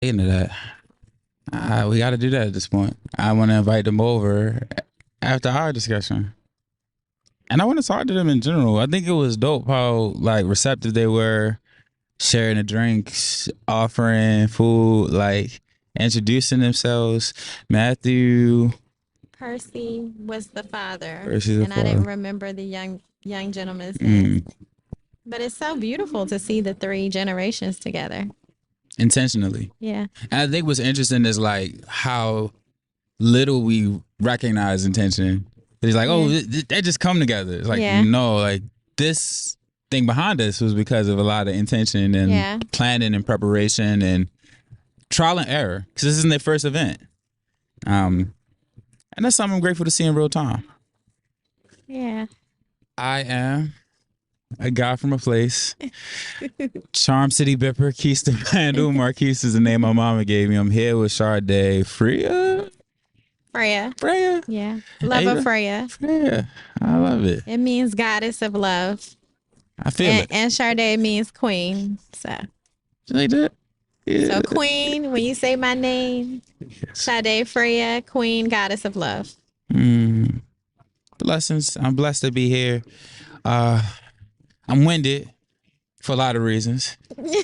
Into that. We got to do that at this point. I want to invite them over after our discussion. And I want to talk to them in general. I think it was dope how like receptive they were, sharing the drinks, offering food, like introducing themselves. Matthew Percy was the father, versus the and I didn't father. remember the young gentleman's name. Mm, But it's so beautiful to see the three generations together. intentionally. Yeah. And I think what's interesting is like how little we recognize intention. It's like, oh, Yeah. they just come together. It's like, Yeah. no, like this thing behind this was because of a lot of intention and Yeah. planning and preparation and trial and error. Because this isn't their first event. And that's something I'm grateful to see in real time. Yeah. I am a guy from a place. CharmCityBipper, Quis The Vndl. Marquis is the name my mama gave me. I'm here with Sade Freja. Freya. Freya. Yeah. Love of Freya. Freya. I love it. It means goddess of love. I feel it. And Sade means queen. So. You like that? Yeah. So queen, when you say my name, Yes. Sade Freya, queen, goddess of love. Blessings. I'm blessed to be here. I'm winded for a lot of reasons. We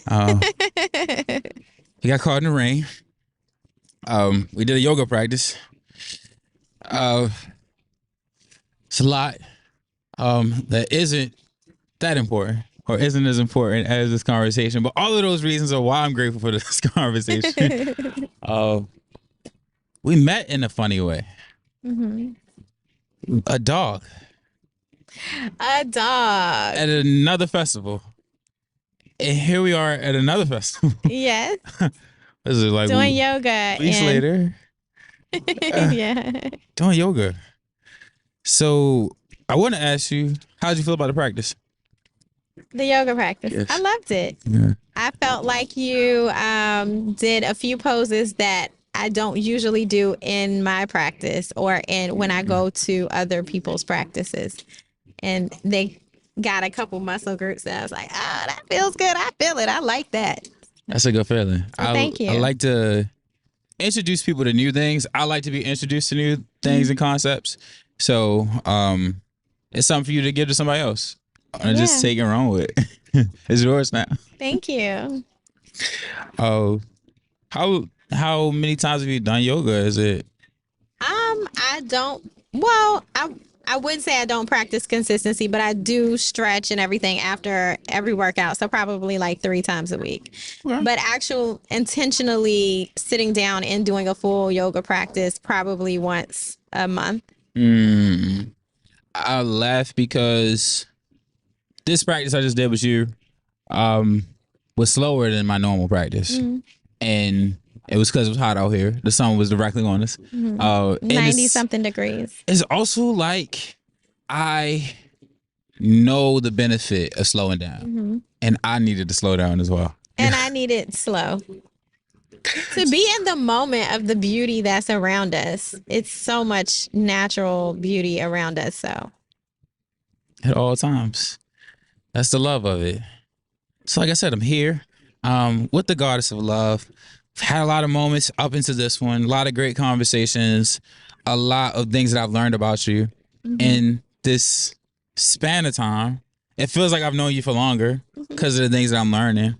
got caught in the rain. We did a yoga practice. It's a lot that isn't that important or isn't as important as this conversation. But all of those reasons are why I'm grateful for this conversation. We met in a funny way. A dog A dog. at another festival. And here we are at another festival. Yes. This is like Doing yoga. weeks later. Yeah. Doing yoga. So I want to ask you, how did you feel about the practice? The yoga practice. Yes. I loved it. Yeah. I felt like you did a few poses that I don't usually do in my practice or in when I go to other people's practices. And they got a couple muscle groups that I was like, oh, that feels good. I feel it. I like that. That's a good feeling. Thank you. I like to introduce people to new things. I like to be introduced to new things and concepts. So it's something for you to give to somebody else. And just take it and run with it. It's yours now. Thank you. Oh, how many times have you done yoga? Is it? I don't. Well, I would say I don't practice consistency, but I do stretch and everything after every workout. So probably like 3 times a week. Okay. But actual intentionally sitting down and doing a full yoga practice probably once a month. I laugh because this practice I just did with you was slower than my normal practice. And it was because it was hot out here. The sun was directly on us. 90 something degrees. It's also like I know the benefit of slowing down. And I needed to slow down as well. And I need it slow. To be in the moment of the beauty that's around us. It's so much natural beauty around us. So at all times. That's the love of it. So like I said, I'm here with the goddess of love. I've had a lot of moments up into this one, a lot of great conversations, a lot of things that I've learned about you in this span of time. It feels like I've known you for longer because of the things that I'm learning.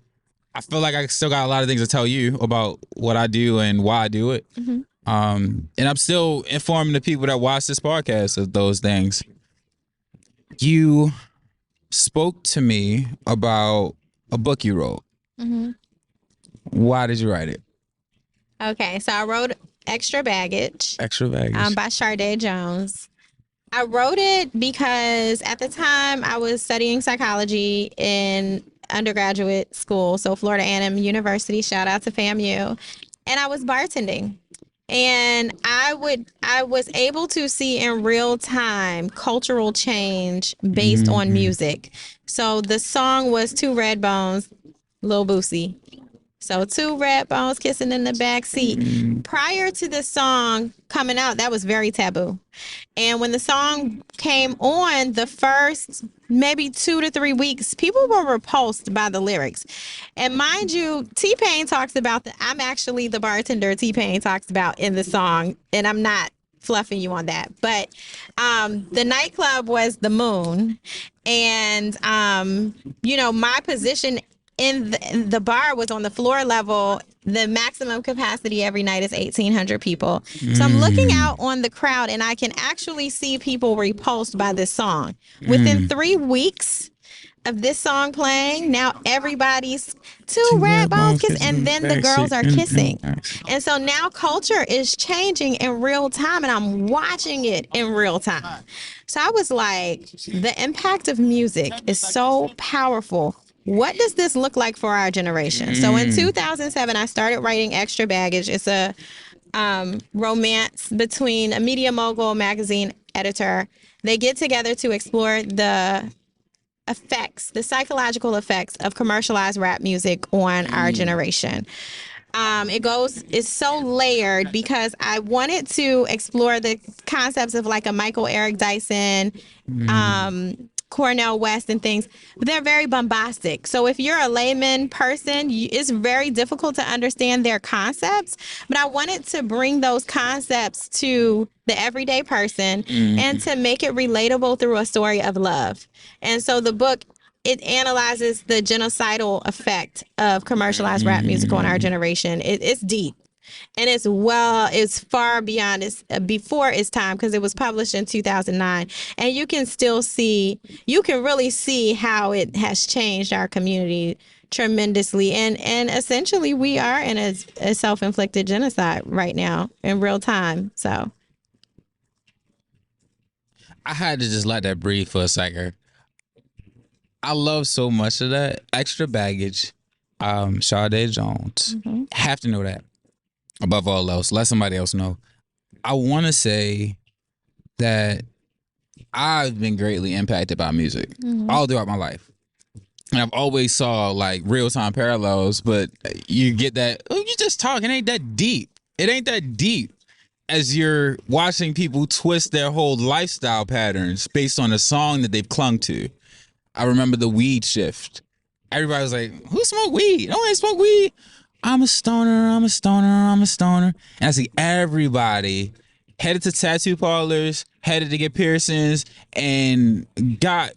I feel like I still got a lot of things to tell you about what I do and why I do it. And I'm still informing the people that watch this podcast of those things. You spoke to me about a book you wrote. Why did you write it? okay, so I wrote Extra Baggage. Extra Baggage. By Sharday Jones. I wrote it because at the time I was studying psychology in undergraduate school, so Florida A&M University, shout out to FAMU, and I was bartending. And I was able to see in real time cultural change based on music. So the song was Two Red Bones, Lil Boosie. So two red bones kissing in the back seat. Prior to this song coming out, that was very taboo. And when the song came on, the first maybe 2 to 3 weeks, people were repulsed by the lyrics. And mind you, T-Pain talks about I'm actually the bartender T-Pain talks about in the song, and I'm not fluffing you on that. But the nightclub was the Moon, and my position in the bar was on the floor level. The maximum capacity every night is 1,800 people. So I'm looking out on the crowd, and I can actually see people repulsed by this song. Within 3 weeks of this song playing, now everybody's two red bones kiss, and then the girls are kissing. And so now culture is changing in real time, and I'm watching it in real time. So I was like, the impact of music is so powerful. What does this look like for our generation? So in 2007, I started writing Extra Baggage. It's a romance between a media mogul magazine editor. They get together to explore the psychological effects of commercialized rap music on our generation. It's so layered because I wanted to explore the concepts of like a Michael Eric Dyson, Cornel West and things, but they're very bombastic. So if you're a layman person, it's very difficult to understand their concepts. But I wanted to bring those concepts to the everyday person and to make it relatable through a story of love. And so the book, it analyzes the genocidal effect of commercialized rap music on our generation. It's deep. And it's far beyond before its time, because it was published in 2009. And you can really see how it has changed our community tremendously. And essentially we are in a self-inflicted genocide right now in real time. So I had to just let that breathe for a second. I love so much of that. Extra Baggage, Sade Jones. Have to know that. Above all else, let somebody else know. I want to say that I've been greatly impacted by music all throughout my life. And I've always saw like real-time parallels, but you get that, you just talk. It ain't that deep. It ain't that deep as you're watching people twist their whole lifestyle patterns based on a song that they've clung to. I remember the weed shift. Everybody was like, who smoke weed? Nobody smoke weed. I'm a stoner, I'm a stoner, I'm a stoner. And I see everybody headed to tattoo parlors, headed to get piercings, and got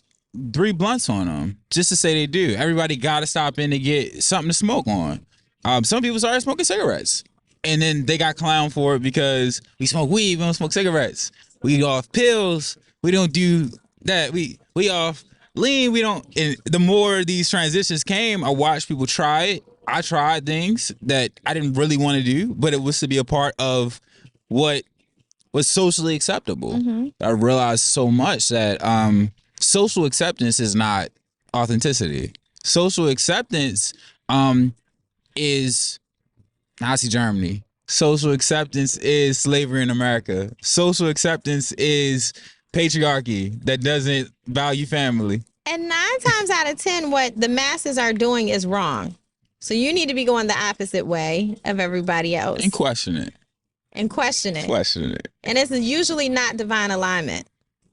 3 blunts on them just to say they do. Everybody got to stop in to get something to smoke on. Some people started smoking cigarettes, and then they got clowned for it because we smoke weed, we don't smoke cigarettes. We off pills, we don't do that. We off lean, we don't. And the more these transitions came, I watched people try it. I tried things that I didn't really want to do, but it was to be a part of what was socially acceptable. I realized so much that social acceptance is not authenticity. Social acceptance is Nazi Germany. Social acceptance is slavery in America. Social acceptance is patriarchy that doesn't value family. And 9 times out of 10, what the masses are doing is wrong. So you need to be going the opposite way of everybody else. And question it. And question it. Question it. And it's usually not divine alignment.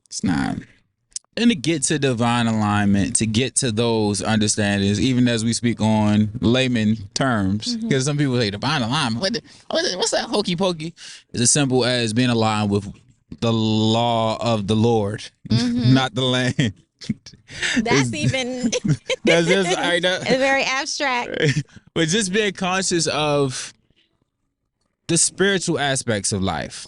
It's not. And to get to divine alignment, to get to those understandings, even as we speak on layman terms, because some people say divine alignment. What's that hokey pokey? It's as simple as being aligned with the law of the Lord, not the land. That's even that's just it's very abstract. But just being conscious of the spiritual aspects of life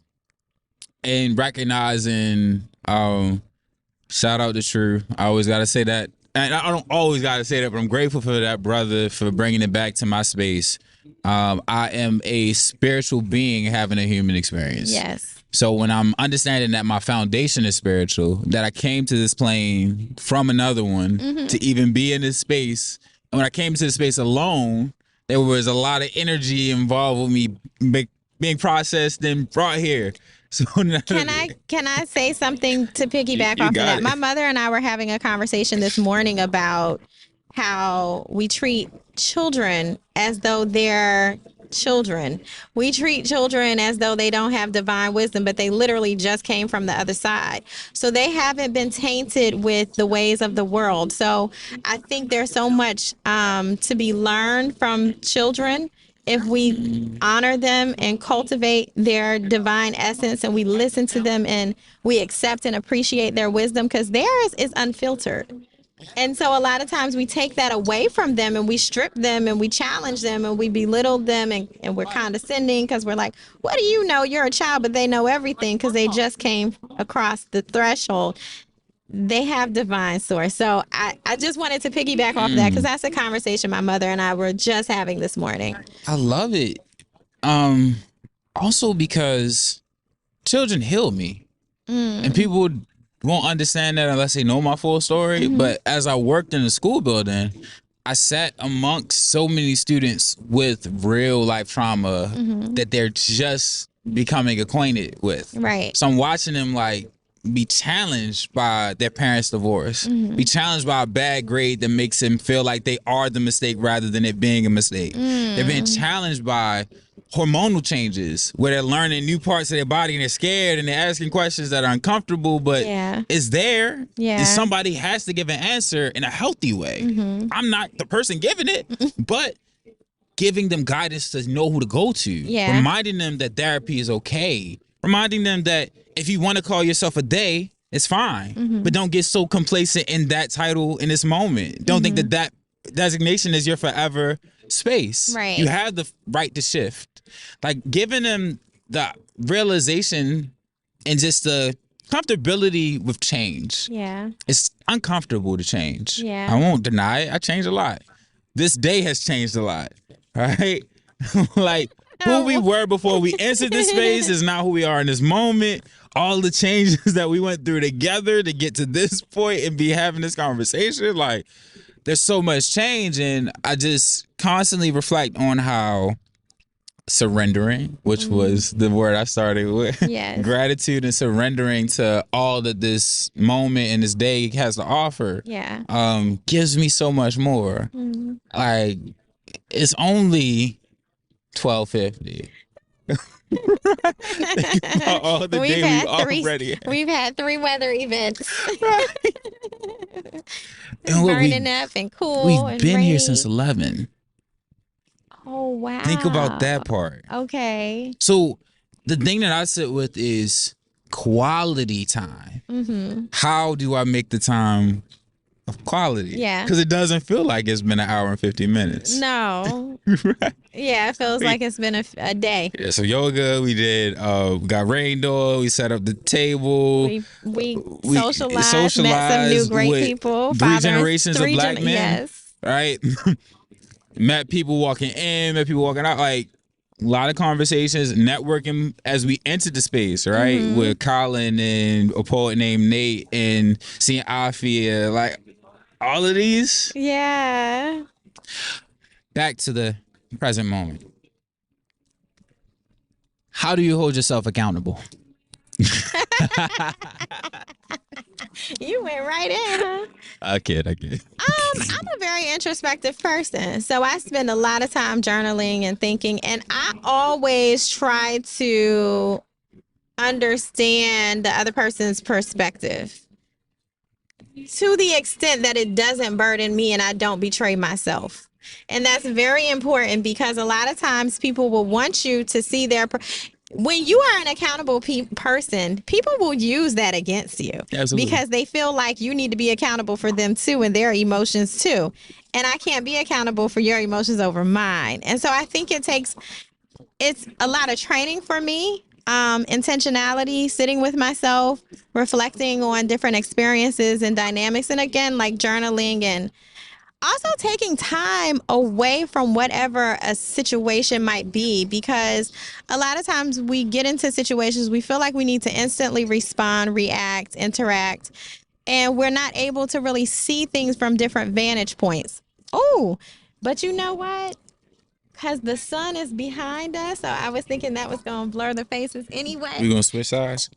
and recognizing, shout out to True. I always gotta say that, and I don't always gotta say that, but I'm grateful for that brother for bringing it back to my space. I am a spiritual being having a human experience. Yes. So when I'm understanding that my foundation is spiritual, that I came to this plane from another one to even be in this space, and when I came to this space alone, there was a lot of energy involved with me being processed and brought here. So can I say something to piggyback off of that? My mother and I were having a conversation this morning about how we treat children as though they're children. We treat children as though they don't have divine wisdom, but they literally just came from the other side. So they haven't been tainted with the ways of the world. So I think there's so much to be learned from children if we honor them and cultivate their divine essence, and we listen to them and we accept and appreciate their wisdom, because theirs is unfiltered. And so a lot of times we take that away from them and we strip them and we challenge them and we belittle them, and we're condescending because we're like, what do you know? You're a child, but they know everything because they just came across the threshold. They have divine source. So I just wanted to piggyback off that, because that's a conversation my mother and I were just having this morning. I love it. Also because children heal me. And people won't understand that unless they know my full story. But as I worked in the school building, I sat amongst so many students with real life trauma that they're just becoming acquainted with. Right. So I'm watching them like be challenged by their parents' divorce, be challenged by a bad grade that makes them feel like they are the mistake rather than it being a mistake. They're being challenged by hormonal changes where they're learning new parts of their body and they're scared and they're asking questions that are uncomfortable, but it's there. Yeah. And somebody has to give an answer in a healthy way. I'm not the person giving it, but giving them guidance to know who to go to. Reminding them that therapy is okay. Reminding them that if you want to call yourself a they, it's fine. But don't get so complacent in that title in this moment. Don't think that that designation is your forever space. Right. You have the right to shift. Like giving them the realization and just the comfortability with change. Yeah. It's uncomfortable to change. Yeah. I won't deny it. I changed a lot. This day has changed a lot. Right? Like who we were before we entered this space is not who we are in this moment. All the changes that we went through together to get to this point and be having this conversation, like there's so much change. And I just constantly reflect on how surrendering, which was the word I started with, gratitude and surrendering to all that this moment and this day has to offer, gives me so much more. Like it's only 12:50. All the we've had three weather events. And burning up and cool. We've been here since 11. Oh wow! Think about that part. Okay. So the thing that I sit with is quality time. How do I make the time of quality? Yeah. Because it doesn't feel like it's been an hour and 50 minutes. No. Right. Yeah, it feels like it's been a day. Yeah, so yoga, we did, we got rained on, we set up the table. We socialized, met some new great people. Three generations of black men. Yes. Right? Met people walking in, met people walking out. Like, a lot of conversations, networking as we entered the space, right? With Colin and a poet named Nate and seeing Afia, like, all of these. Yeah. Back to the present moment. How do you hold yourself accountable? You went right in, huh? I kid. I'm a very introspective person. So I spend a lot of time journaling and thinking, and I always try to understand the other person's perspective to the extent that it doesn't burden me and I don't betray myself. And that's very important, because a lot of times people will want you to see when you are an accountable person, people will use that against you. Absolutely. Because they feel like you need to be accountable for them too and their emotions too. And I can't be accountable for your emotions over mine. And so I think it's a lot of training for me, intentionality, sitting with myself, reflecting on different experiences and dynamics. And again, like journaling, and also taking time away from whatever a situation might be, because a lot of times we get into situations, we feel like we need to instantly respond, react, interact, and we're not able to really see things from different vantage points. Oh, but you know what? Because the sun is behind us, so I was thinking that was going to blur the faces anyway. We're going to switch sides?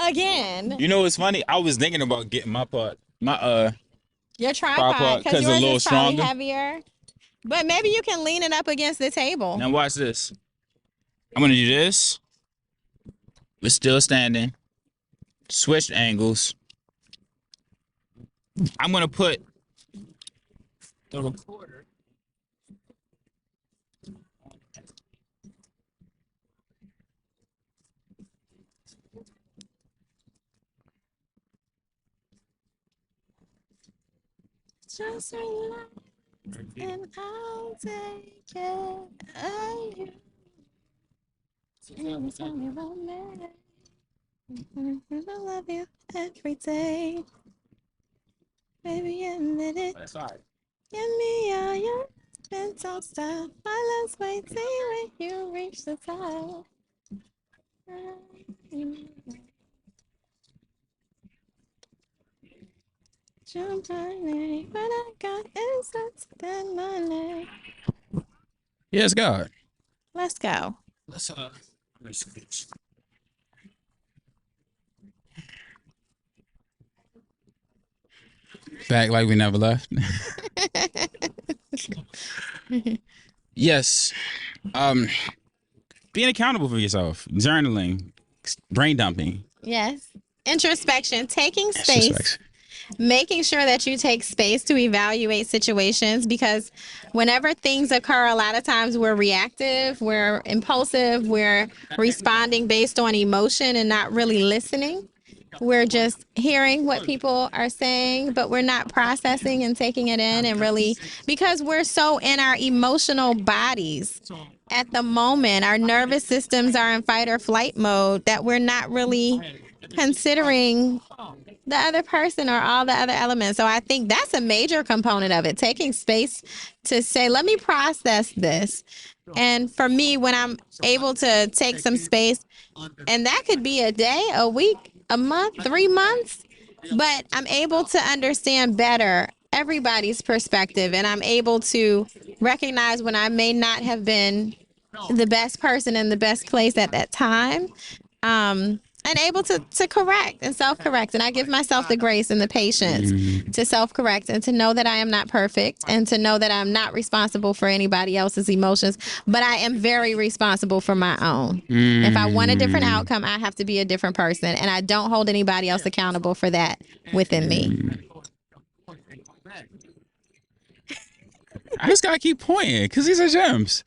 Again. You know what's funny? I was thinking about getting my Your tripod, tripod because because it's a yours little is probably stronger. heavier. But maybe you can lean it up against the table. Now watch this. I'm gonna do this. We're still standing. Switch angles. I'm gonna put the recorder. Just relax and I'll take care of you. And tell me about me. I love you every day. Baby, admit it. That's all right. Give me all your been don't stop. My let's wait till when you reach the top. Jump money, but I got insights that money. Yes, God. Let's go. Let's switch. Back like we never left. Yes. Being accountable for yourself, journaling, brain dumping. Yes. Introspection, taking It's space. just like, Making sure that you take space to evaluate situations, because whenever things occur, a lot of times we're reactive, we're impulsive, we're responding based on emotion and not really listening. We're just hearing what people are saying, but we're not processing and taking it in and really, because we're so in our emotional bodies at the moment, our nervous systems are in fight or flight mode, that we're not really considering the other person or all the other elements. So I think that's a major component of it, taking space to say, let me process this. And for me, when I'm able to take some space, and that could be a day, a week, a month, 3 months, but I'm able to understand better everybody's perspective, and I'm able to recognize when I may not have been the best person in the best place at that time. And able to correct and self-correct. And I give myself the grace and the patience to self-correct and to know that I am not perfect and to know that I'm not responsible for anybody else's emotions, but I am very responsible for my own. If I want a different outcome, I have to be a different person, and I don't hold anybody else accountable for that within me. I just gotta keep pointing because these are gems.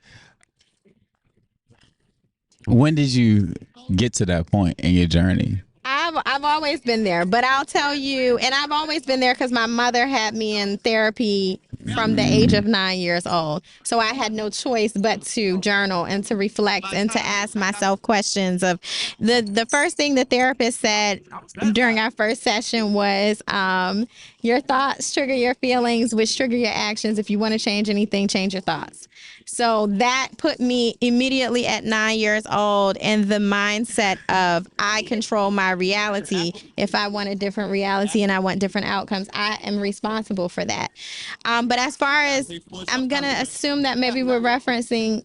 When did you get to that point in your journey? I've always been there, but I'll tell you, and I've always been there because my mother had me in therapy from the age of 9 years old. So I had no choice but to journal and to reflect and to ask myself questions. Of the first thing the therapist said during our first session was, your thoughts trigger your feelings, which trigger your actions. If you want to change anything, change your thoughts. So that put me immediately at 9 years old in the mindset of, I control my reality. If I want a different reality and I want different outcomes, I am responsible for that. But as far as, I'm going to assume that maybe we're referencing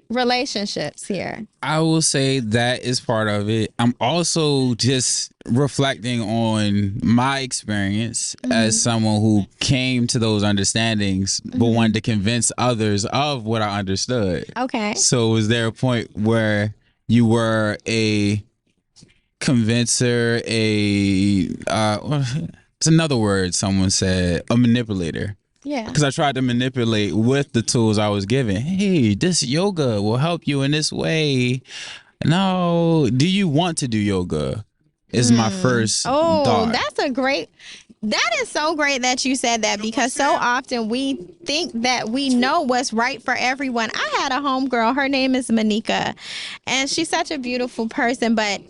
relationships here. I will say that is part of it. I'm also just reflecting on my experience as someone who came to those understandings but wanted to convince others of what I understood. Okay. So was there a point where you were a convincer, it's another word someone said, a manipulator? Yeah. Because I tried to manipulate with the tools I was given. Hey, this yoga will help you in this way. No, do you want to do yoga? Is my first thought. That is so great that you said that, because so often we think that we know what's right for everyone. I had a homegirl, her name is Monica, and she's such a beautiful person. But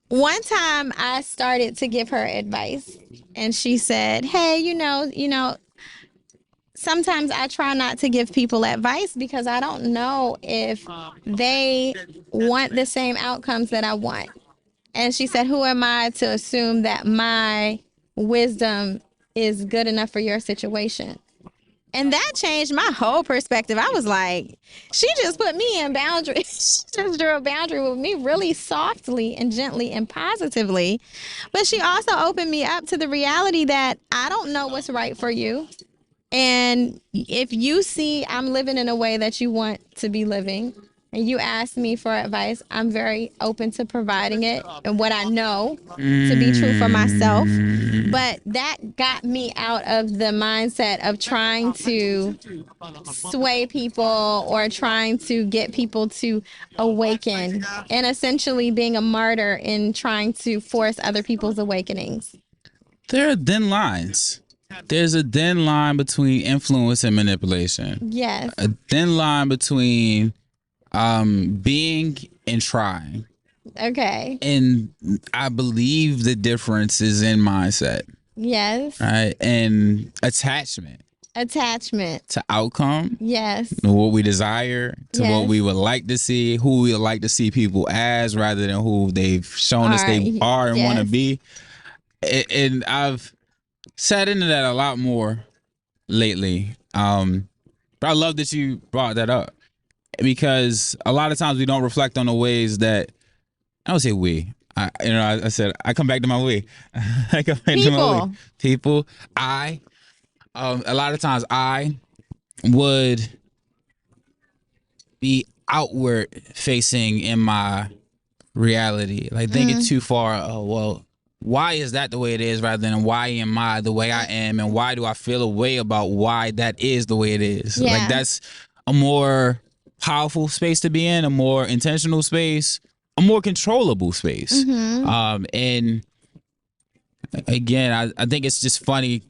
one time I started to give her advice, and she said, hey, sometimes I try not to give people advice because I don't know if they want the same outcomes that I want. And she said, who am I to assume that my wisdom is good enough for your situation? And that changed my whole perspective. I was like, she just put me in boundaries. She just drew a boundary with me really softly and gently and positively. But she also opened me up to the reality that I don't know what's right for you. And if you see I'm living in a way that you want to be living, and you ask me for advice, I'm very open to providing it and what I know to be true for myself. But that got me out of the mindset of trying to sway people or trying to get people to awaken, and essentially being a martyr in trying to force other people's awakenings. There are thin lines. There's a thin line between influence and manipulation. Yes. A thin line between being and trying. Okay. And I believe the difference is in mindset. Yes. Right? And attachment To outcome. Yes. What we desire, to Yes. what we would like to see, who we would like to see people as, rather than who they've shown us they are and want to be. And I've sat into that a lot more lately. But I love that you brought that up, because a lot of times we don't reflect on the ways that, I don't say we. I said I come back to my we. I come back to my we. People. A lot of times I would be outward facing in my reality, like thinking too far. Oh well, why is that the way it is, rather than why am I the way I am, and why do I feel a way about why that is the way it is? Yeah. Like that's a more powerful space to be in, a more intentional space, a more controllable space. And again, I think it's just funny,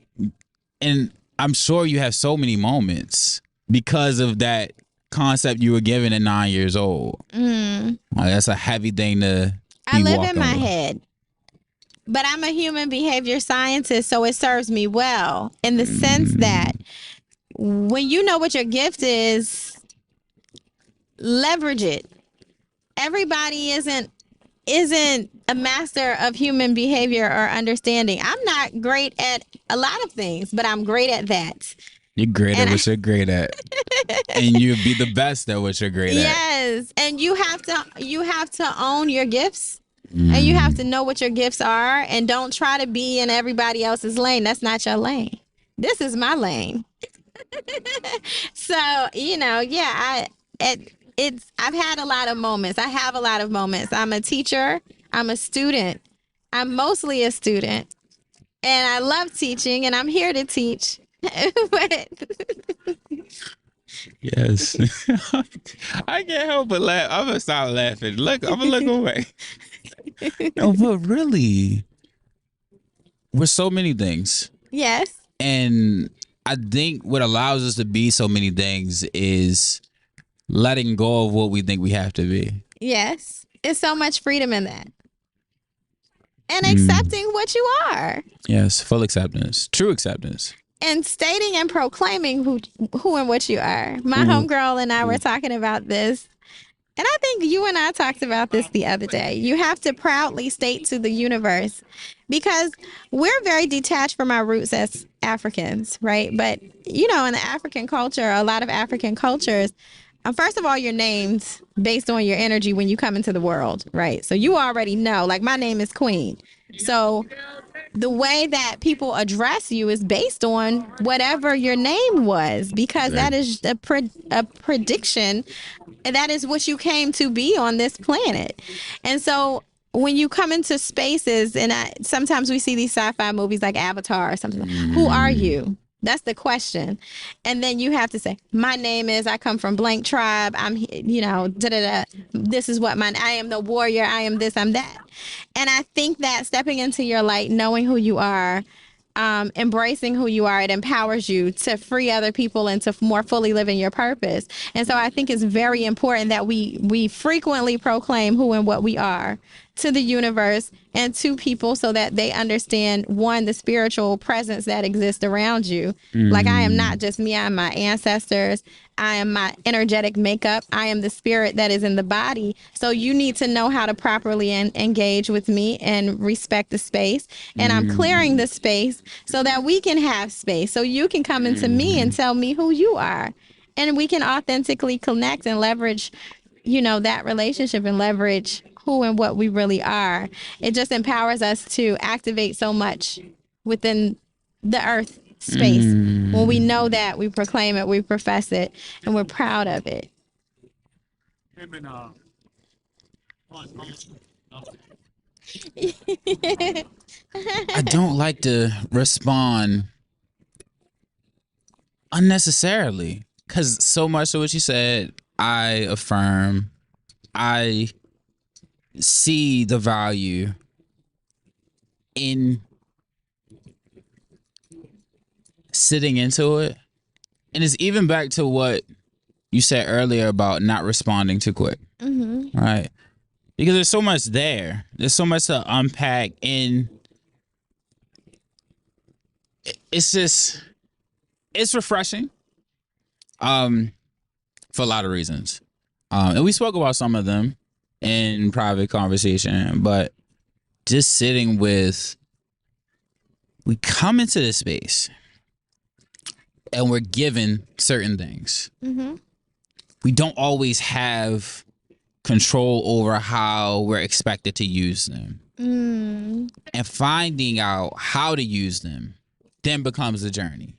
and I'm sure you have so many moments because of that concept you were given at 9 years old. That's a heavy thing to I be live walking in my with. head, but I'm a human behavior scientist, so it serves me well in the sense that when you know what your gift is, leverage it. Everybody isn't a master of human behavior or understanding. I'm not great at a lot of things, but I'm great at that. You're great at what you're great at, and you'll be the best at what you're great at. Yes, and you have to own your gifts, and you have to know what your gifts are, and don't try to be in everybody else's lane. That's not your lane. This is my lane. So I've had a lot of moments. I have a lot of moments. I'm a teacher. I'm a student. I'm mostly a student, and I love teaching, and I'm here to teach. But Yes. I can't help but laugh. I'm gonna stop laughing. Look, I'm gonna look away. No, but really, we're so many things. yes, And I think what allows us to be so many things is letting go of what we think we have to be. yes, it's so much freedom in that, and accepting what you are, Yes, full acceptance, true acceptance. and stating and proclaiming who and what you are. My homegirl and I were talking about this, and I think you and I talked about this the other day. You have to proudly state to the universe, because we're very detached from our roots as Africans, right? But in the African culture, a lot of African cultures, first of all, you're named based on your energy when you come into the world, right? So you already know, like, my name is Queen. So the way that people address you is based on whatever your name was, because that is a prediction, and that is what you came to be on this planet. And so when you come into spaces, and sometimes we see these sci-fi movies like Avatar or something, who are you? That's the question. And then you have to say, my name is, I come from blank tribe. I'm, this is what I am the warrior. I am this, I'm that. And I think that stepping into your light, knowing who you are, embracing who you are, it empowers you to free other people and to more fully live in your purpose. And so I think it's very important that we frequently proclaim who and what we are, to the universe and to people so that they understand, one, the spiritual presence that exists around you. Like, I am not just me, I am my ancestors. I am my energetic makeup. I am the spirit that is in the body. So you need to know how to properly engage with me and respect the space. And I'm clearing the space so that we can have space. So you can come into me and tell me who you are. And we can authentically connect and leverage, that relationship and leverage who and what we really are. It just empowers us to activate so much within the earth space when we know that, we proclaim it, we profess it, and we're proud of it. I don't like to respond unnecessarily because so much of what you said, I affirm. I see the value in sitting into it. And it's even back to what you said earlier about not responding too quick. Right? Because there's so much there. There's so much to unpack. And it's refreshing for a lot of reasons. And we spoke about some of them in private conversation, but just sitting with, we come into this space and we're given certain things. We don't always have control over how we're expected to use them. And finding out how to use them then becomes a journey.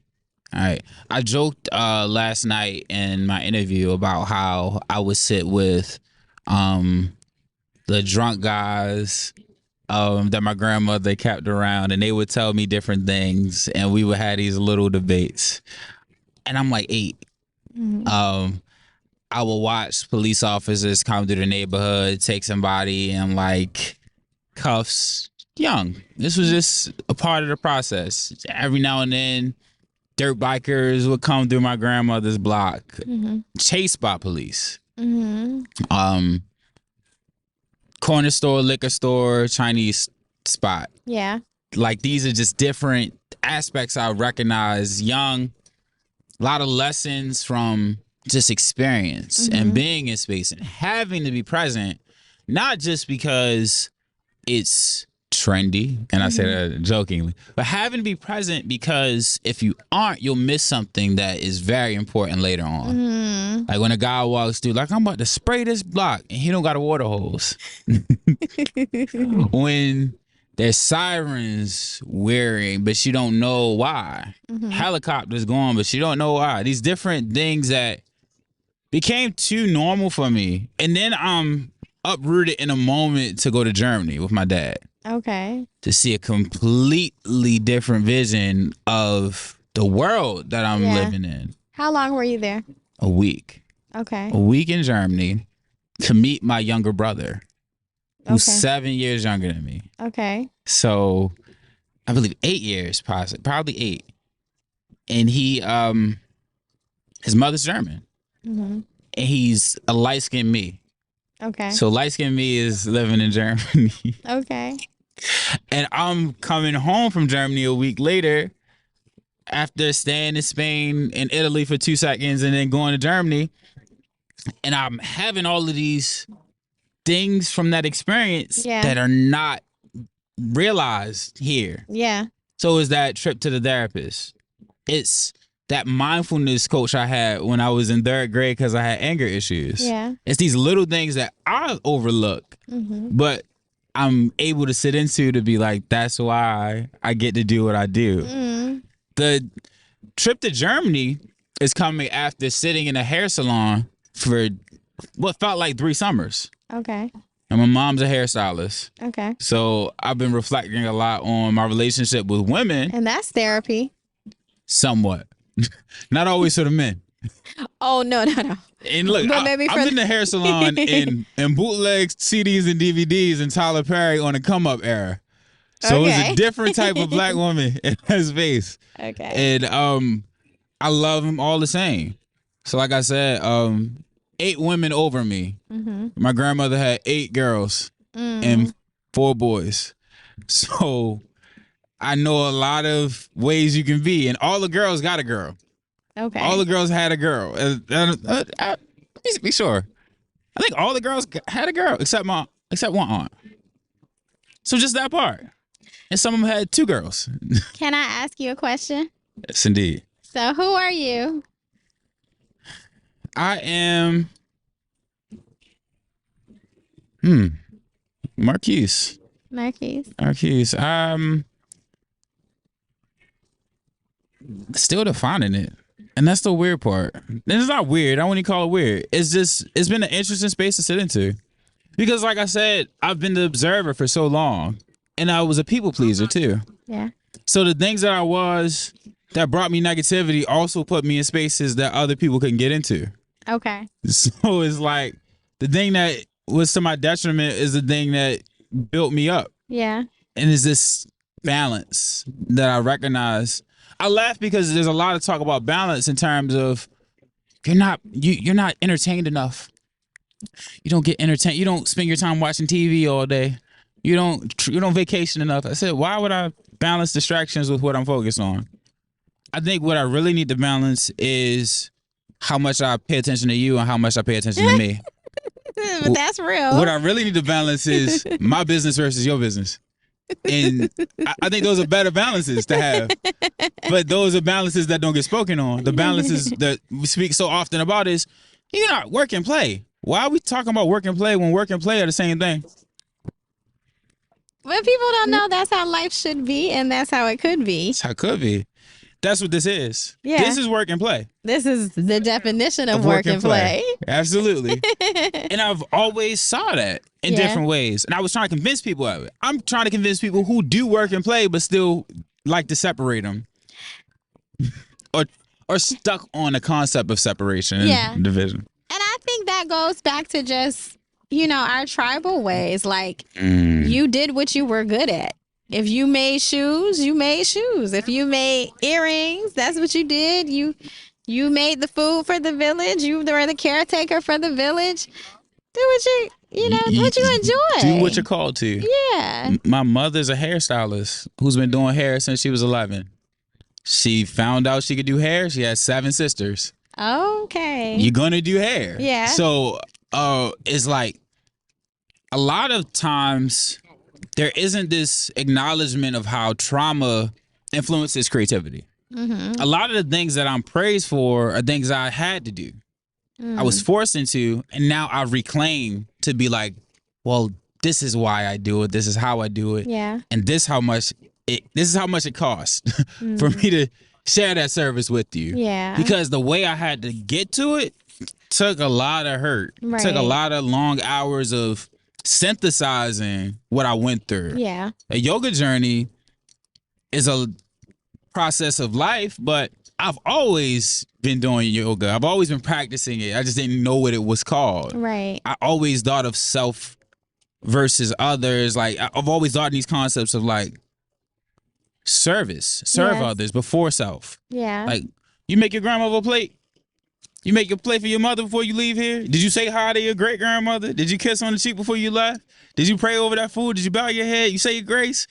All right. I joked last night in my interview about how I would sit with the drunk guys that my grandmother kept around, and they would tell me different things, and we would have these little debates. And I'm like 8. I will watch police officers come through the neighborhood, take somebody and like cuffs young. This was just a part of the process. Every now and then, dirt bikers would come through my grandmother's block, chased by police. Corner store, liquor store, Chinese spot. Yeah. Like, these are just different aspects I recognize young. A lot of lessons from just experience and being in space and having to be present, not just because it's trendy, and I say that jokingly, but having to be present because if you aren't, you'll miss something that is very important later on. Like when a guy walks through, like, I'm about to spray this block, and he don't got a water hose. When there's sirens whirring, but she don't know why. Helicopters going, but she don't know why. These different things that became too normal for me. And then I'm uprooted in a moment to go to Germany with my dad. Okay. To see a completely different vision of the world that I'm living in. How long were you there? A week. Okay. A week in Germany to meet my younger brother, who's 7 years younger than me. Okay. So I believe 8 years, probably 8. And he, his mother's German. And he's a light-skinned me. Okay. So light-skinned me is living in Germany. Okay. And I'm coming home from Germany a week later after staying in Spain and Italy for 2 seconds and then going to Germany. And I'm having all of these things from that experience that are not realized here. Yeah. So is that trip to the therapist. It's that mindfulness coach I had when I was in 3rd grade because I had anger issues. Yeah. It's these little things that I overlook, but I'm able to sit into to be like, that's why I get to do what I do. The trip to Germany is coming after sitting in a hair salon for what felt like 3 summers. Okay. And my mom's a hairstylist. Okay. So I've been reflecting a lot on my relationship with women. And that's therapy. Somewhat. Not always for the men. Oh, no. And look, I'm in the hair salon in bootlegs, CDs, and DVDs and Tyler Perry on the come-up era. So it's a different type of black woman in that space. Okay. And I love them all the same. So like I said, 8 women over me. My grandmother had 8 girls. And 4 boys. So I know a lot of ways you can be, and all the girls got a girl. Okay. All the girls had a girl. Let me be sure. I think all the girls had a girl except one aunt. So just that part. And some of them had 2 girls. Can I ask you a question? Yes, indeed. So who are you? I am Marquis. Marquis. Still defining it. And that's the weird part. And it's not weird. I wouldn't call it weird. It's been an interesting space to sit into. Because like I said, I've been the observer for so long. And I was a people pleaser too. Yeah. So the things that I was that brought me negativity also put me in spaces that other people couldn't get into. Okay. So it's like the thing that was to my detriment is the thing that built me up. Yeah. And it's this balance that I recognize. I laugh because there's a lot of talk about balance in terms of you're not entertained enough. You don't get entertained. You don't spend your time watching TV all day. You don't vacation enough. I said, why would I balance distractions with what I'm focused on? I think what I really need to balance is how much I pay attention to you and how much I pay attention to me. But that's real. What I really need to balance is my business versus your business. And I think those are better balances to have. But those are balances that don't get spoken on. The balances that we speak so often about is, you're not work and play. Why are we talking about work and play when work and play are the same thing? But people don't know that's how life should be, and that's how it could be. That's how it could be. That's what this is. Yeah. This is work and play. This is the definition of work and play. Absolutely. And I've always saw that in different ways. And I was trying to convince people of it. I'm trying to convince people who do work and play but still like to separate them. or stuck on the concept of separation and division. And I think that goes back to just, our tribal ways. Like, you did what you were good at. If you made shoes, you made shoes. If you made earrings, that's what you did. You made the food for the village. You were the caretaker for the village. Do what what you enjoy. Do what you're called to. Yeah. My mother's a hairstylist who's been doing hair since she was 11. She found out she could do hair. She has 7 sisters. Okay. You're gonna do hair. Yeah. So it's like a lot of times there isn't this acknowledgement of how trauma influences creativity. A lot of the things that I'm praised for are things I had to do. I was forced into, and now I reclaim to be like, well, this is why I do it. This is how I do it. Yeah. And this is how much it costs for me to share that service with you. Yeah. Because the way I had to get to it took a lot of hurt. Right. Took a lot of long hours of synthesizing what I went through. Yeah. A yoga journey is a process of life, but I've always been doing yoga. I've always been practicing it. I just didn't know what it was called. Right. I always thought of self versus others. Like, I've always thought in these concepts of like serve others before self. Yeah. Like, you make your grandmother a plate. You make your plate for your mother before you leave here? Did you say hi to your great grandmother? Did you kiss on the cheek before you left? Did you pray over that food? Did you bow your head? You say your grace?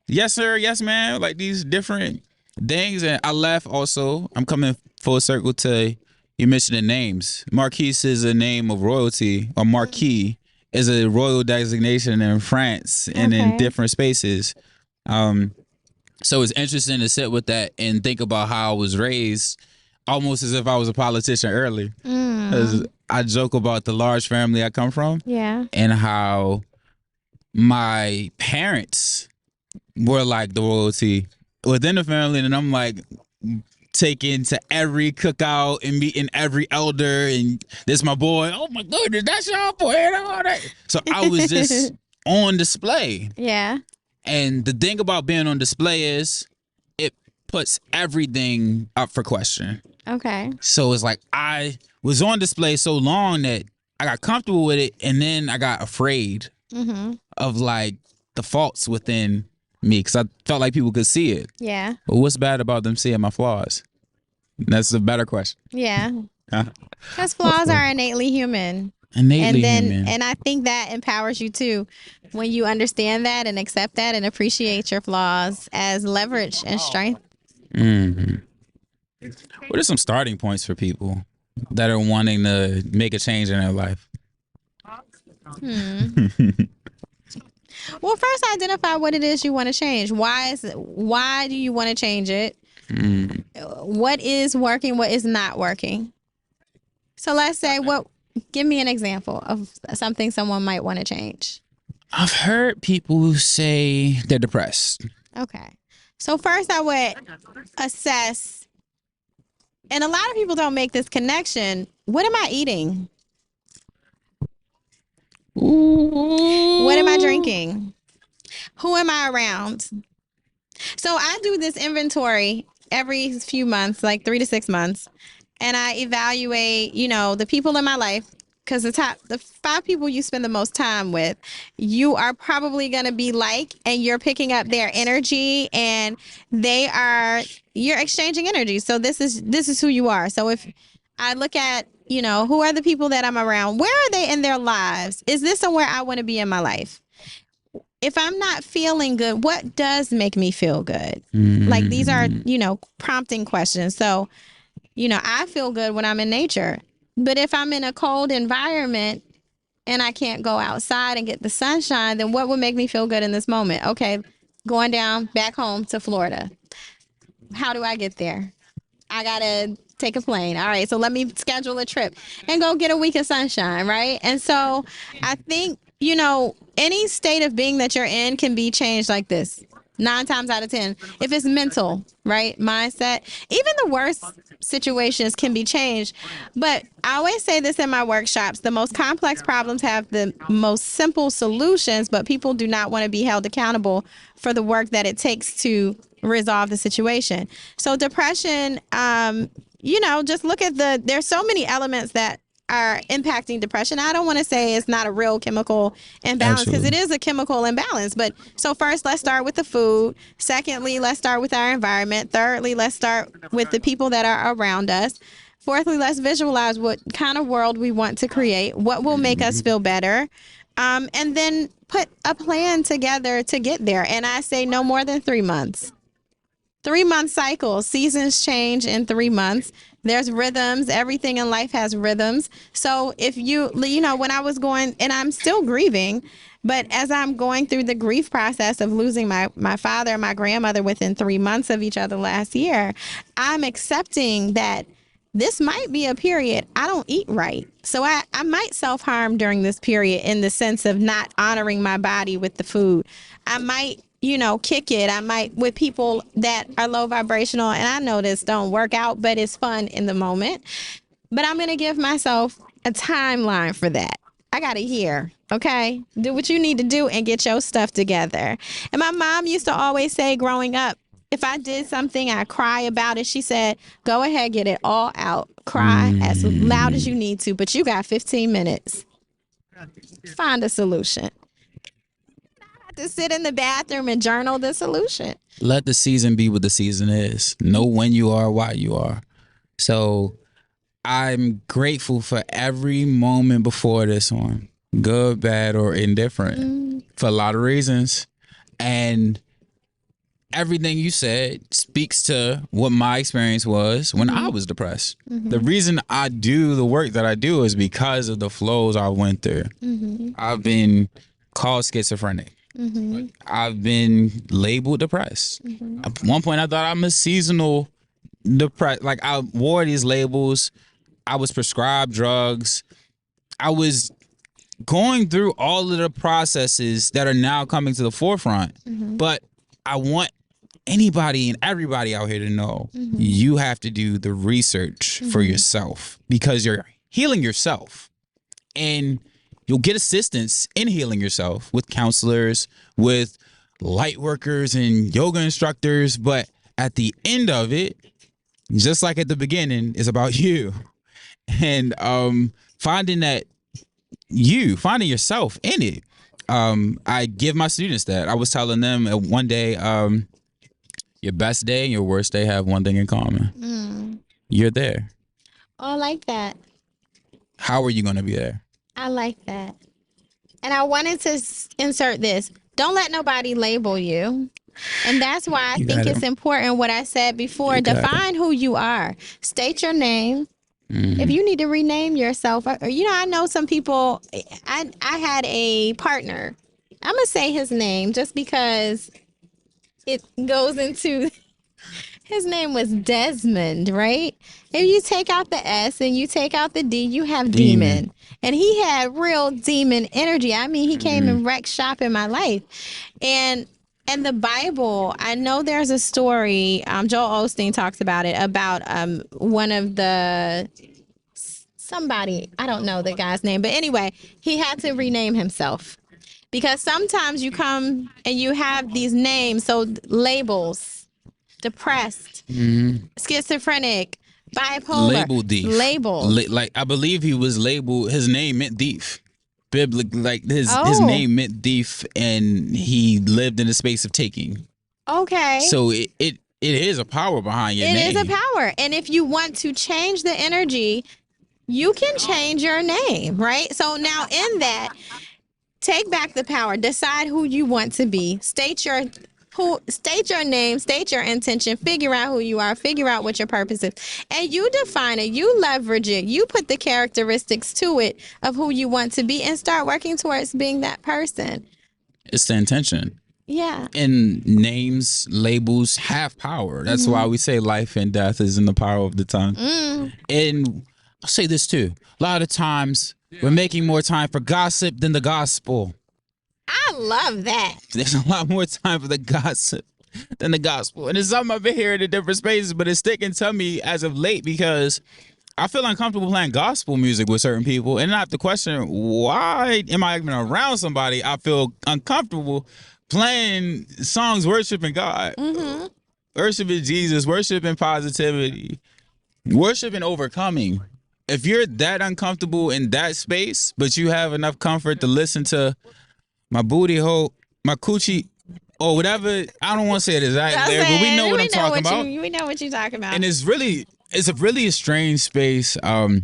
Yes, sir. Yes, ma'am. Like these different things. And I left also. I'm coming full circle to you mentioning names. Marquis is a name of royalty, or Marquis is a royal designation in France and in different spaces. So it's interesting to sit with that and think about how I was raised, almost as if I was a politician early. Because I joke about the large family I come from. Yeah. And how my parents were like the royalty within the family. And I'm like taking to every cookout and meeting every elder. And this my boy. Oh my goodness, that's your boy. And all that. So I was just on display. Yeah. And the thing about being on display is it puts everything up for question. Okay. So it's like I was on display so long that I got comfortable with it, and then I got afraid of like the faults within me because I felt like people could see it. Yeah. But what's bad about them seeing my flaws? That's a better question. Yeah. Because flaws are innately human. Innately human. And I think that empowers you too when you understand that and accept that and appreciate your flaws as leverage and strength. What are some starting points for people that are wanting to make a change in their life? Well, first identify what it is you want to change. Why do you want to change it? What is working, what is not working? So let's say give me an example of something someone might want to change. I've heard people say they're depressed. Okay. So first I would assess, and a lot of people don't make this connection. What am I eating? Ooh. What am I drinking? Who am I around? So I do this inventory every few months, like 3 to 6 months. And I evaluate, the people in my life, because the 5 people you spend the most time with, you are probably going to be like, and you're picking up their energy, and you're exchanging energy. So this is who you are. So if I look at, who are the people that I'm around? Where are they in their lives? Is this somewhere I want to be in my life? If I'm not feeling good, what does make me feel good? Like these are, prompting questions. So, I feel good when I'm in nature. But if I'm in a cold environment and I can't go outside and get the sunshine, then what would make me feel good in this moment? Okay, going down back home to Florida. How do I get there? I got to take a plane. All right, so let me schedule a trip and go get a week of sunshine, right? And so I think, any state of being that you're in can be changed like this. 9 times out of 10, if it's mental, right? Mindset, even the worst situations can be changed. But I always say this in my workshops, the most complex problems have the most simple solutions, but people do not want to be held accountable for the work that it takes to resolve the situation. So depression, just look at there's so many elements that are impacting depression. I don't want to say it's not a real chemical imbalance, because it is a chemical imbalance. But so first, let's start with the food. Secondly, let's start with our environment. Thirdly, let's start with the people that are around us. Fourthly, let's visualize what kind of world we want to create, what will make us feel better, and then put a plan together to get there. And I say no more than 3 months. 3-month cycles. Seasons change in 3 months. There's rhythms. Everything in life has rhythms. So if when I was going, and I'm still grieving, but as I'm going through the grief process of losing my father and my grandmother within 3 months of each other last year, I'm accepting that this might be a period I don't eat right. So I might self-harm during this period in the sense of not honoring my body with the food. I might kick it. I might with people that are low vibrational, and I know this don't work out, but it's fun in the moment. But I'm going to give myself a timeline for that. I got a year, okay? Do what you need to do and get your stuff together. And my mom used to always say growing up, if I did something, I cry about it. She said, go ahead, get it all out. Cry as loud as you need to, but you got 15 minutes. Find a solution. To sit in the bathroom and journal the solution. Let the season be what the season is. Know when you are, why you are. So I'm grateful for every moment before this one, good, bad, or indifferent, for a lot of reasons. And everything you said speaks to what my experience was when I was depressed. The reason I do the work that I do is because of the flows I went through. I've been called schizophrenic. I've been labeled depressed. At one point, I thought I'm a seasonal depressed. Like, I wore these labels. I was prescribed drugs. I was going through all of the processes that are now coming to the forefront. But I want anybody and everybody out here to know you have to do the research for yourself, because you're healing yourself. And you'll get assistance in healing yourself with counselors, with light workers and yoga instructors. But at the end of it, just like at the beginning, it's about you. And finding yourself in it. I give my students that. I was telling them one day, your best day and your worst day have one thing in common. You're there. Oh, I like that. How are you going to be there? I like that. And I wanted to insert this. Don't let nobody label you. And that's why I You think got it's it. important what I said before. You got it. Define who you are. State your name. If you need to rename yourself, or, I know some people. I had a partner. I'm gonna say his name just because it goes into. His name was Desmond, right? If you take out the S and you take out the D, you have demon. And he had real demon energy. I mean, he came and wrecked shop in my life. And the Bible, I know there's a story. Joel Osteen talks about it, about one of the somebody, I don't know the guy's name, but anyway, he had to rename himself because sometimes you come and you have these names, so labels. Depressed, schizophrenic, bipolar. Label thief. Labels. Like I believe he was labeled. His name meant thief. Biblically, like his name meant thief, and he lived in the space of taking. Okay. So it is a power behind your name. It is a power, and if you want to change the energy, you can change your name, right? So now in that, take back the power. Decide who you want to be. State your name, state your intention, figure out who you are, figure out what your purpose is. And you define it, you leverage it, you put the characteristics to it of who you want to be and start working towards being that person. It's the intention. Yeah. And names, labels have power. That's why we say life and death is in the power of the tongue. And I'll say this too. A lot of times we're making more time for gossip than the gospel. I love that. There's a lot more time for the gossip than the gospel. And it's something I've been hearing in different spaces, but it's sticking to me as of late because I feel uncomfortable playing gospel music with certain people. And I have to question, why am I even around somebody I feel uncomfortable playing songs worshiping God? Worshiping Jesus, worshiping positivity, worshiping overcoming. If you're that uncomfortable in that space, but you have enough comfort to listen to my booty hole, my coochie, or whatever. I don't want to say it exactly there, but we know what I'm talking about. We know what you're talking about. And it's a really strange space. I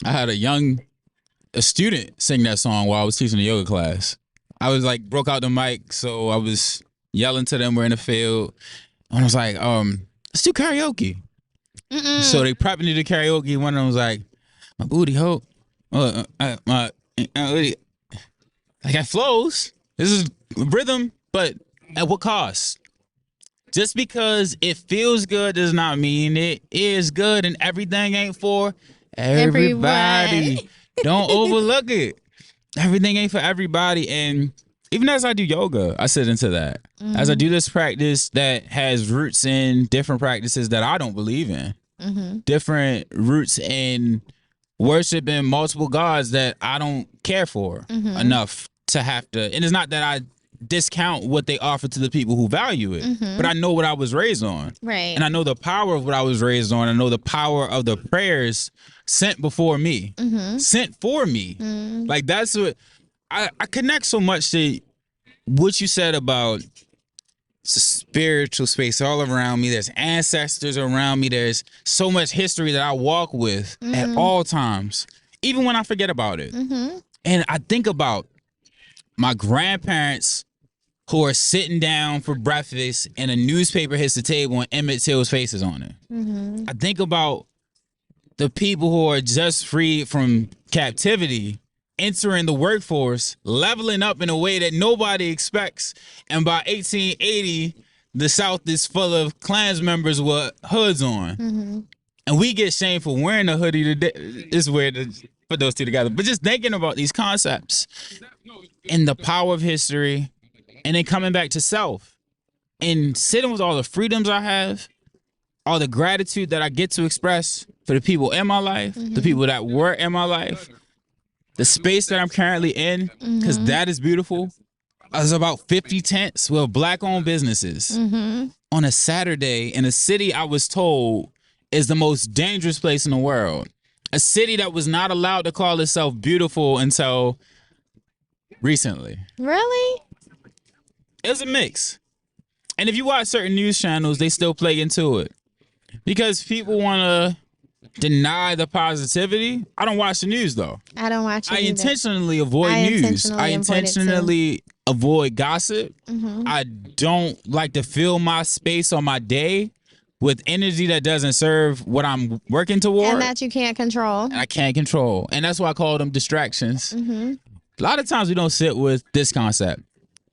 had a student sing that song while I was teaching a yoga class. I was like, broke out the mic, so I was yelling to them. We're in the field. And I was like, let's do karaoke. So they prepped me to do karaoke. One of them was like, my booty hole, like it flows. This is rhythm, but at what cost? Just because it feels good does not mean it is good, and everything ain't for everybody. Don't overlook it. Everything ain't for everybody. And even as I do yoga, I sit into that. As I do this practice that has roots in different practices that I don't believe in, different roots in worshiping multiple gods that I don't care for enough to have to. And it's not that I discount what they offer to the people who value it, but I know what I was raised on. Right. And I know the power of what I was raised on. I know the power of the prayers sent before me, sent for me. Like that's what I connect so much to what you said about spiritual space all around me. There's ancestors around me. There's so much history that I walk with at all times, even when I forget about it. And I think about my grandparents who are sitting down for breakfast and a newspaper hits the table and Emmett Till's face is on it. I think about the people who are just freed from captivity, entering the workforce, leveling up in a way that nobody expects. And by 1880, the South is full of Klans members with hoods on. And we get shamed for wearing a hoodie today. It's weird to put those two together. But just thinking about these concepts and the power of history, and then coming back to self and sitting with all the freedoms I have, all the gratitude that I get to express for the people in my life, the people that were in my life, the space that I'm currently in, because that is beautiful. There's about 50 tents with black-owned businesses on a Saturday in a city I was told is the most dangerous place in the world. A city that was not allowed to call itself beautiful until recently. Really? It was a mix. And if you watch certain news channels, they still play into it. Because people want to deny the positivity. I don't watch the news though. I don't watch it I either. intentionally avoid news. I intentionally avoid gossip. I don't like to fill my space on my day with energy that doesn't serve what I'm working toward. And that you can't control. And I can't control. And that's why I call them distractions. A lot of times we don't sit with this concept.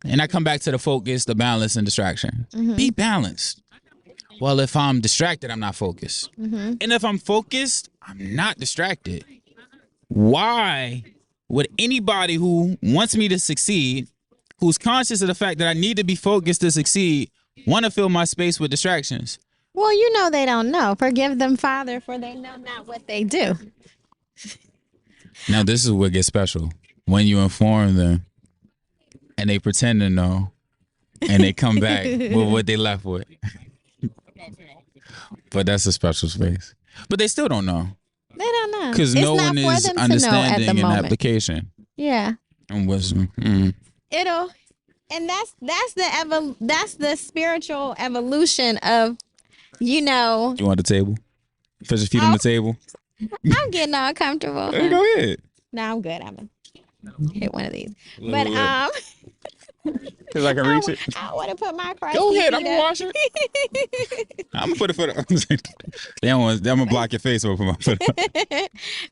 And I come back to the focus, the balance, and distraction. Be balanced. Well, if I'm distracted, I'm not focused. And if I'm focused, I'm not distracted. Why would anybody who wants me to succeed, who's conscious of the fact that I need to be focused to succeed, want to fill my space with distractions? Well, you know they don't know. Forgive them, Father, for they know not what they do. Now, this is what gets special. When you inform them and they pretend to know and they come back with what they left with. But that's a special space. But they still don't know. They don't know. Because no one is understanding an application. Yeah. And wisdom. It'll, and that's the spiritual evolution of, you know. You want the table? Put your feet on the table. I'm getting all comfortable. Hey, go ahead. No, I'm good. I'm gonna hit one of these. But because I can reach it. I want to put my Christ. Go ahead, I'm gonna wash it. I'm gonna put it for the. I'm gonna block your face over my foot.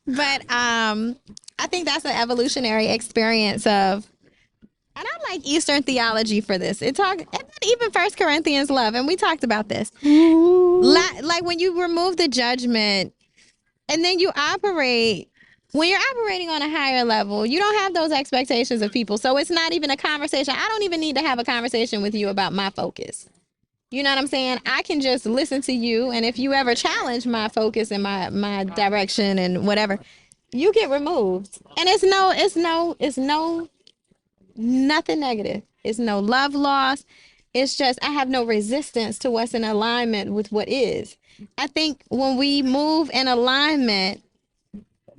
But I think that's an evolutionary experience of, and I like Eastern theology for this. And even 1 Corinthians love, and we talked about this. Like when you remove the judgment, and then you operate. When you're operating on a higher level, you don't have those expectations of people. So it's not even a conversation. I don't even need to have a conversation with you about my focus. You know what I'm saying? I can just listen to you. And if you ever challenge my focus and my direction and whatever, you get removed. And it's nothing negative. It's no love loss. It's just, I have no resistance to what's in alignment with what is. I think when we move in alignment,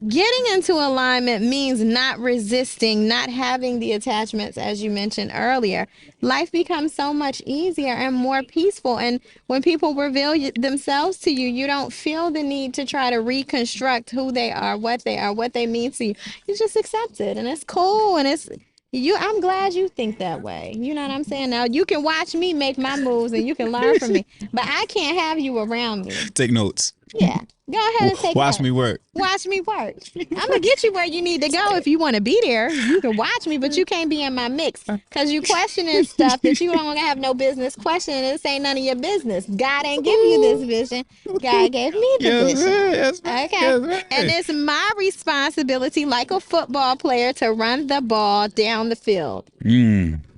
getting into alignment means not resisting, not having the attachments, as you mentioned earlier. Life becomes so much easier and more peaceful. And when people reveal themselves to you, you don't feel the need to try to reconstruct who they are, what they mean to you. You just accept it, and it's cool, and I'm glad you think that way. You know what I'm saying? Now, you can watch me make my moves and you can learn from me, but I can't have you around me. Take notes. Yeah. Go ahead and take Watch me work. Watch me work. I'm going to get you where you need to go if you want to be there. You can watch me, but you can't be in my mix because you questioning stuff that you don't have no business questioning. This ain't none of your business. God ain't give you this vision. God gave me the vision. Yes, okay. Yes, and it's my responsibility, like a football player, to run the ball down the field.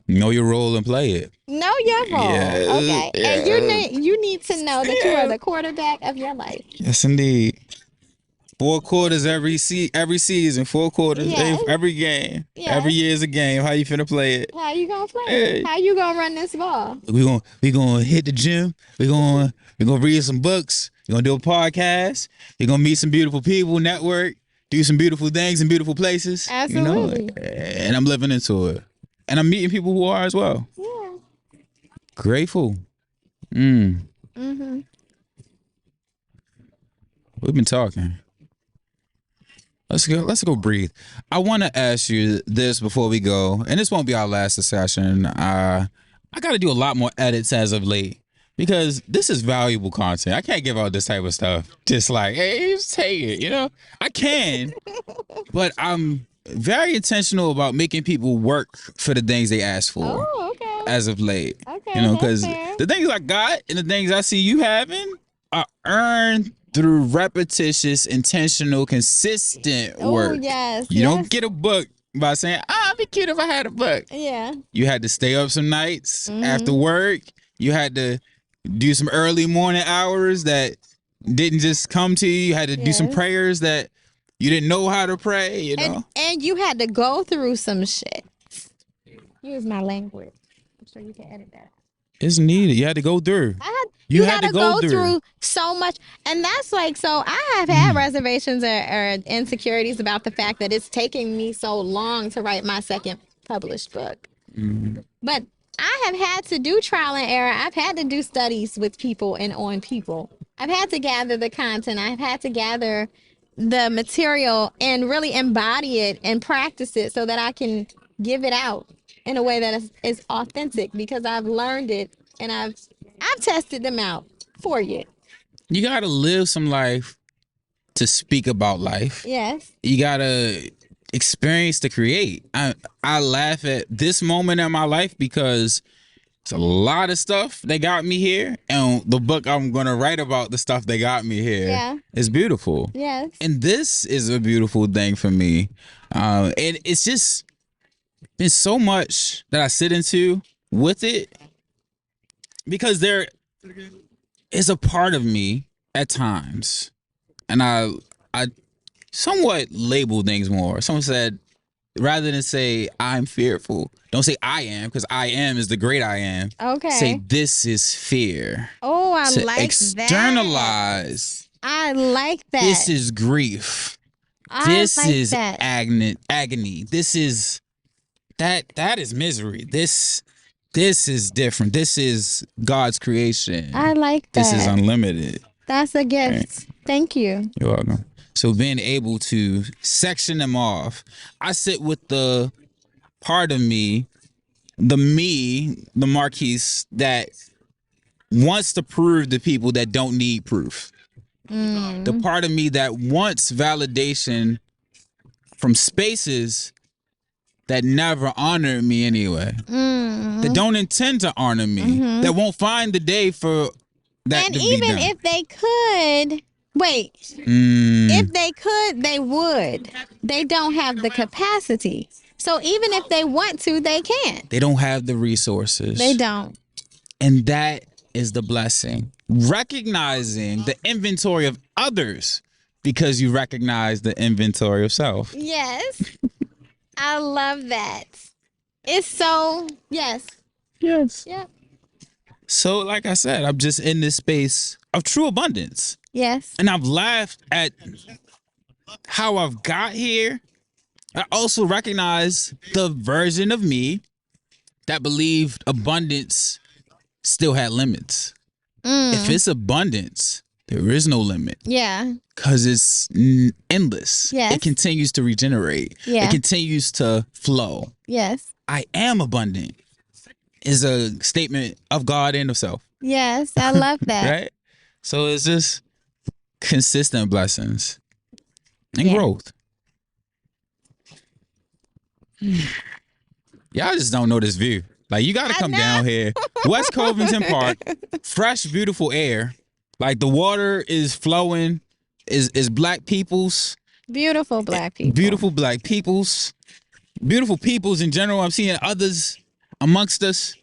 Know your role and play it. Know your role. Yes, okay. yes. And you need to know that you are the quarterback of your life. Yes, indeed. 4 quarters every season. 4 quarters every game. Yes. Every year is a game. How you finna play it? How you gonna play it? How you gonna run this ball? We gonna hit the gym. We gonna read some books. We gonna do a podcast. We gonna meet some beautiful people, network, do some beautiful things in beautiful places. Absolutely. You know? And I'm living into it. And I'm meeting people who are as well. Yeah. Grateful. Mm-hmm. We've been talking. Let's go breathe. I want to ask you this before we go, and this won't be our last discussion. I got to do a lot more edits as of late because this is valuable content. I can't give out this type of stuff just like, hey, just take it, you know? I can, but I'm very intentional about making people work for the things they ask for. Oh, okay. As of late. Okay. You know, because the things I got and the things I see you having are earned through repetitious, intentional, consistent work. Oh, yes. You don't get a book by saying, it'd be cute if I had a book. Yeah. You had to stay up some nights after work. You had to do some early morning hours that didn't just come to you. You had to do some prayers that you didn't know how to pray, you know? And you had to go through some shit. Use my language. I'm sure you can edit that. It's needed. You had to go through. You had to go through so much. And that's like, so I have had reservations or insecurities about the fact that it's taking me so long to write my second published book. But I have had to do trial and error. I've had to do studies with people and on people. I've had to gather the content. I've had to gather the material and really embody it and practice it so that I can give it out in a way that is authentic because I've learned it and I've tested them out for you. You gotta live some life to speak about life. Yes. You gotta experience to create. I laugh at this moment in my life because it's a lot of stuff that got me here, and the book I'm gonna write about the stuff that got me here is beautiful. Yes. And this is a beautiful thing for me. And it's just been so much that I sit into with it because there is a part of me at times, and I somewhat label things more. Someone said, rather than say I'm fearful, don't say I am, because I am is the great I am. Okay. Say this is fear. Oh, I to like externalize. that. I like that. This is grief. This like is that. agony. This is that is misery. This is different. This is God's creation. I like that. This is unlimited. That's a gift. Right. Thank you. You're welcome. So being able to section them off, I sit with the part of me, the Marquis, that wants to prove to people that don't need proof. The part of me that wants validation from spaces that never honored me anyway, that don't intend to honor me, that won't find the day for that and to be even done. if they could, if they could, they would. They don't have the capacity. So even if they want to, they can't. They don't have the resources. They don't. And that is the blessing. Recognizing the inventory of others because you recognize the inventory of self. Yes. I love that. It's so, yes. Yes. Yep. So, like I said, I'm just in this space of true abundance. Yes. And I've laughed at how I've got here. I also recognize the version of me that believed abundance still had limits. If it's abundance, there is no limit. Yeah. Because it's endless. Yes. It continues to regenerate. Yeah. It continues to flow. Yes. I am abundant is a statement of God and of self. Yes. I love that. Right? So it's just consistent blessings and growth. Y'all just don't know this view. Like, you got to come down here. West Covington Park, fresh, beautiful air. Like, the water is flowing, is black people's. Beautiful black people. Beautiful black people's. Beautiful peoples in general. I'm seeing others amongst us.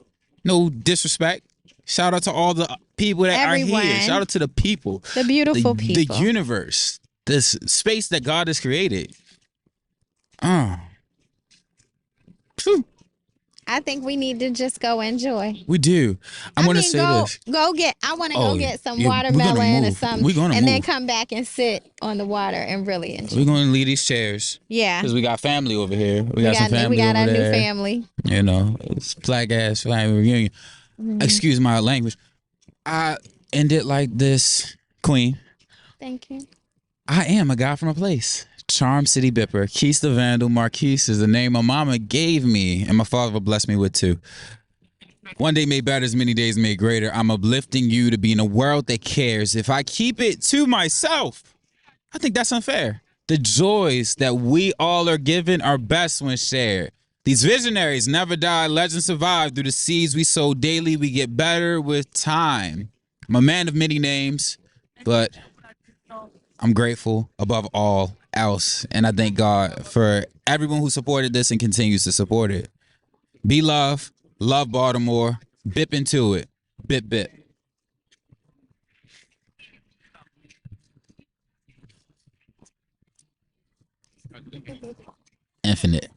No disrespect. Shout out to all the people that are here. Shout out to the people. The beautiful people. The universe. This space that God has created. Phew. I think we need to just go enjoy. We do. I want to say this. I want to go get some watermelon or something. Then come back and sit on the water and really enjoy. We're going to leave these chairs. Yeah. Because we got family over here. We got some family We got over our there. new family. You know, it's black ass family reunion. Excuse my language. I end it like this, Queen. Thank you. I am a guy from a place. CharmCityBipper. Quis The Vndl. Marquis is the name my mama gave me, and my father blessed me with too. One day made better, as many days made greater. I'm uplifting you to be in a world that cares. If I keep it to myself, I think that's unfair. The joys that we all are given are best when shared. These visionaries never die, legends survive. Through the seeds we sow daily, we get better with time. I'm a man of many names, but I'm grateful above all else. And I thank God for everyone who supported this and continues to support it. Be love. Love Baltimore. Bip into it. Bip, bip. Infinite.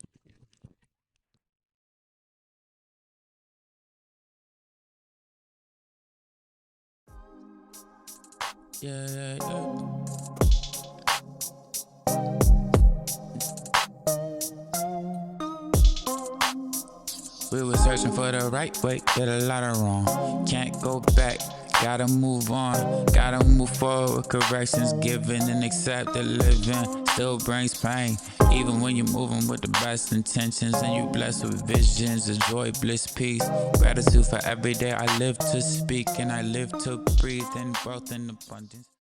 Yeah. We were searching for the right way, did a lot of wrong. Can't go back, Gotta move on, gotta move forward. Corrections given and accepted. Living still brings pain, even when you're moving with the best intentions and you're blessed with visions of joy, bliss, peace. Gratitude for every day I live to speak and I live to breathe in growth and abundance.